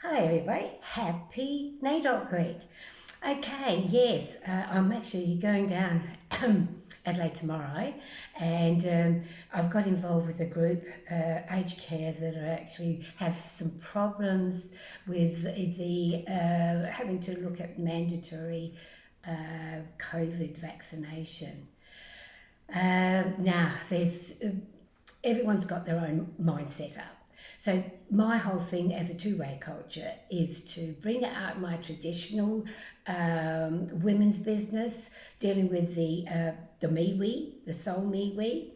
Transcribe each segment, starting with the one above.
Hi everybody, happy NAIDOC week. Okay, yes, I'm actually going down Adelaide tomorrow, and I've got involved with a group, aged care, that are actually have some problems with the having to look at mandatory COVID vaccination. Now, there's everyone's got their own mindset up. So my whole thing as a two-way culture is to bring out my traditional women's business, dealing with the MeWe, the soul MeWe,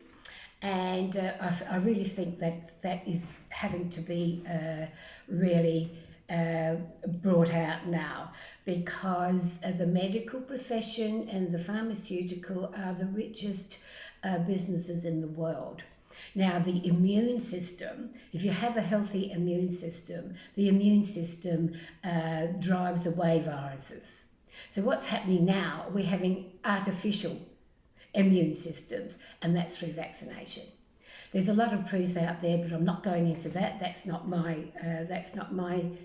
and I really think that is having to be really brought out now, because the medical profession and the pharmaceutical are the richest businesses in the world. Now, the immune system, if you have a healthy immune system, the immune system drives away viruses. So what's happening now, we're having artificial immune systems, and that's through vaccination. There's a lot of proof out there, but I'm not going into that. That's not my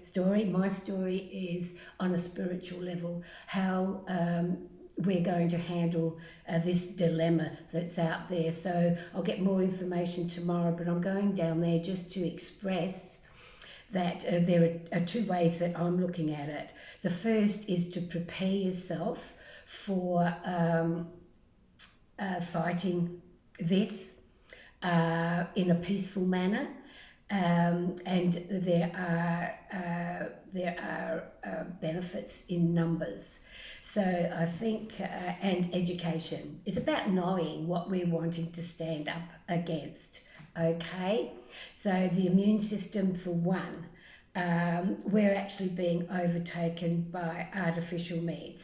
story. My story is on a spiritual level, how we're going to handle this dilemma that's out there. So I'll get more information tomorrow, but I'm going down there just to express that there are two ways that I'm looking at it. The first is to prepare yourself for fighting this in a peaceful manner, and there are benefits in numbers. So I think, and education is about knowing what we're wanting to stand up against. Okay, so the immune system, for one, we're actually being overtaken by artificial means.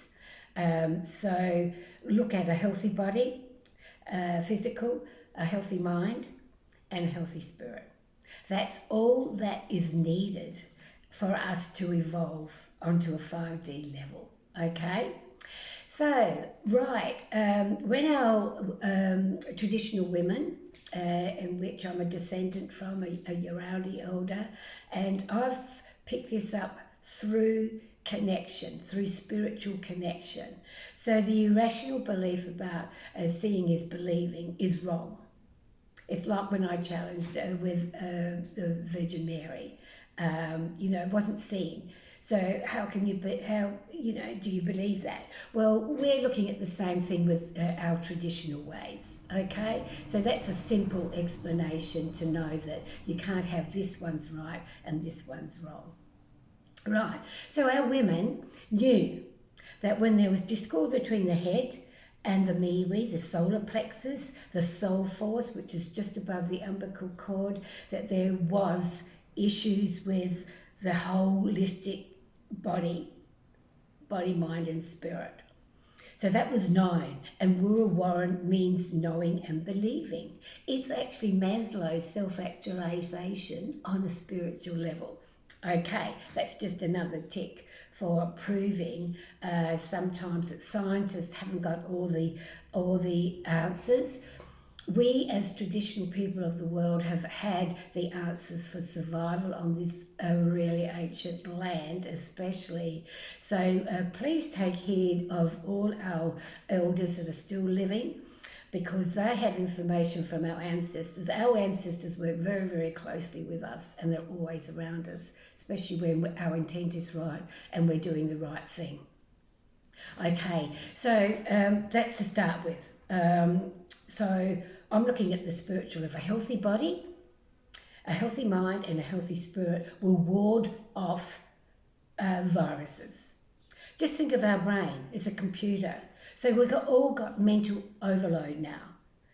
So look at a healthy body, physical, a healthy mind, and a healthy spirit. That's all that is needed for us to evolve onto a 5D level. Okay? So, right, when our traditional women, in which I'm a descendant from, a Yaraldi elder, and I've picked this up through connection, through spiritual connection. So the irrational belief about seeing is believing is wrong. It's like when I challenged with the Virgin Mary. It wasn't seen. So how can you do you believe that? Well, we're looking at the same thing with our traditional ways. Okay, so that's a simple explanation to know that you can't have this one's right and this one's wrong. Right, so our women knew that when there was discord between the head and the MeWe, the solar plexus, the soul force, which is just above the umbilical cord, that there was issues with the holistic body, mind and spirit. So that was known, and Wurra Warren means knowing and believing. It's actually Maslow's self-actualization on a spiritual level. Okay, that's just another tick for proving sometimes that scientists haven't got all the answers. We as traditional people of the world have had the answers for survival on this really ancient land especially. So please take heed of all our elders that are still living, because they have information from our ancestors. Our ancestors work very, very closely with us, and they're always around us, especially when our intent is right and we're doing the right thing. Okay, so that's to start with. So I'm looking at the spiritual of a healthy body, a healthy mind, and a healthy spirit will ward off viruses. Just think of our brain as a computer. So we've all got mental overload now.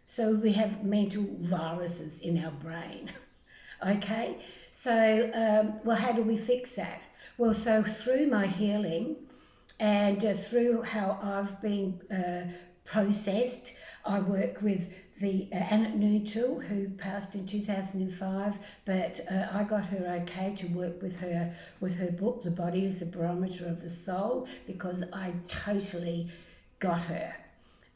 So we have mental viruses in our brain. Okay? So, how do we fix that? Well, so through my healing and through how I've been processed, I work with the Annette Newtool, who passed in 2005, but I got her okay to work with her book, The Body is the Barometer of the Soul, because I totally got her.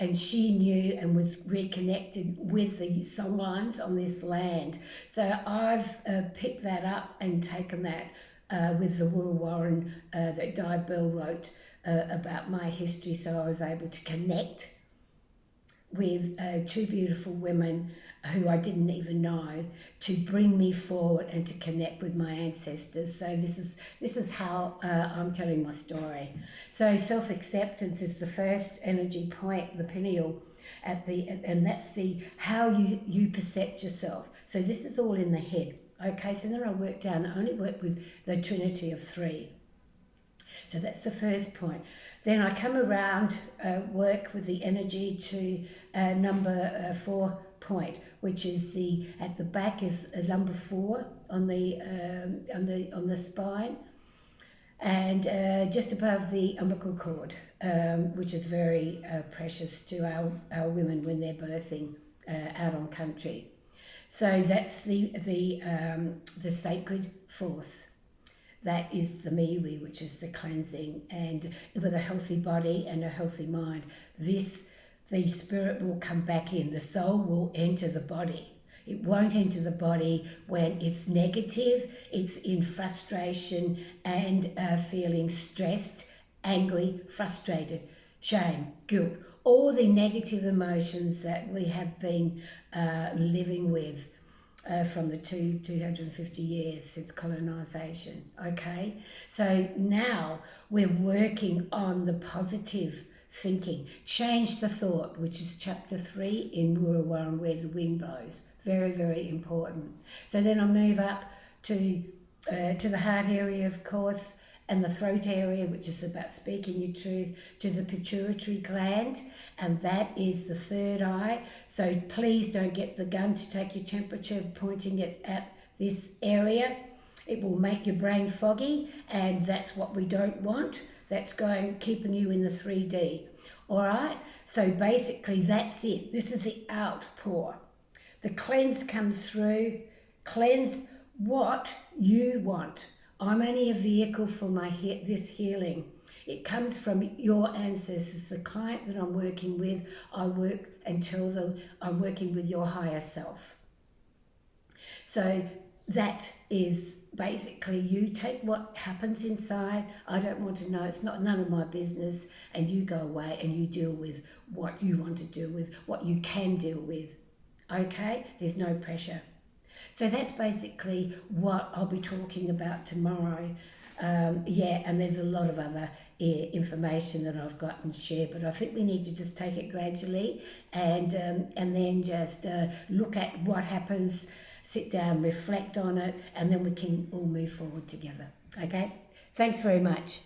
And she knew and was reconnected with the songlines on this land. So I've picked that up and taken that with the Warren that Di Bell wrote about my history, so I was able to connect with two beautiful women who I didn't even know, to bring me forward and to connect with my ancestors. So this is how I'm telling my story. So self-acceptance is the first energy point, the pineal, and that's the how you perceive yourself. So this is all in the head. Okay, so then I work down. I only work with the Trinity of Three. So that's the first point. Then I come around, work with the energy to number 4 point, which is at the back is number 4 on the spine, and just above the umbilical cord, which is very precious to our women when they're birthing out on country. So that's the sacred force. That is the miwi, which is the cleansing, and with a healthy body and a healthy mind, the spirit will come back in. The soul will enter the body. It won't enter the body when it's negative, it's in frustration and feeling stressed, angry, frustrated, shame, guilt, all the negative emotions that we have been living with from the 250 years since colonisation. Okay, so now we're working on the positive thinking. Change the thought, which is chapter 3 in Wurrawarram, where the wind blows. Very, very important. So then I move up to the heart area, of course, and the throat area, which is about speaking your truth, to the pituitary gland, and that is the third eye. So please don't get the gun to take your temperature pointing it at this area. It will make your brain foggy, and that's what we don't want. That's keeping you in the 3D. All right, so basically that's it. This is the outpour. The cleanse comes through. Cleanse what you want. I'm only a vehicle for this healing. It comes from your ancestors. The client that I'm working with, I work and tell them I'm working with your higher self. So that is basically, you take what happens inside. I don't want to know. It's none of my business. And you go away and you deal with what you want to deal with, what you can deal with. Okay? There's no pressure. So that's basically what I'll be talking about tomorrow. And there's a lot of other information that I've got and share, but I think we need to just take it gradually and then just look at what happens, sit down, reflect on it, and then we can all move forward together. Okay? Thanks very much.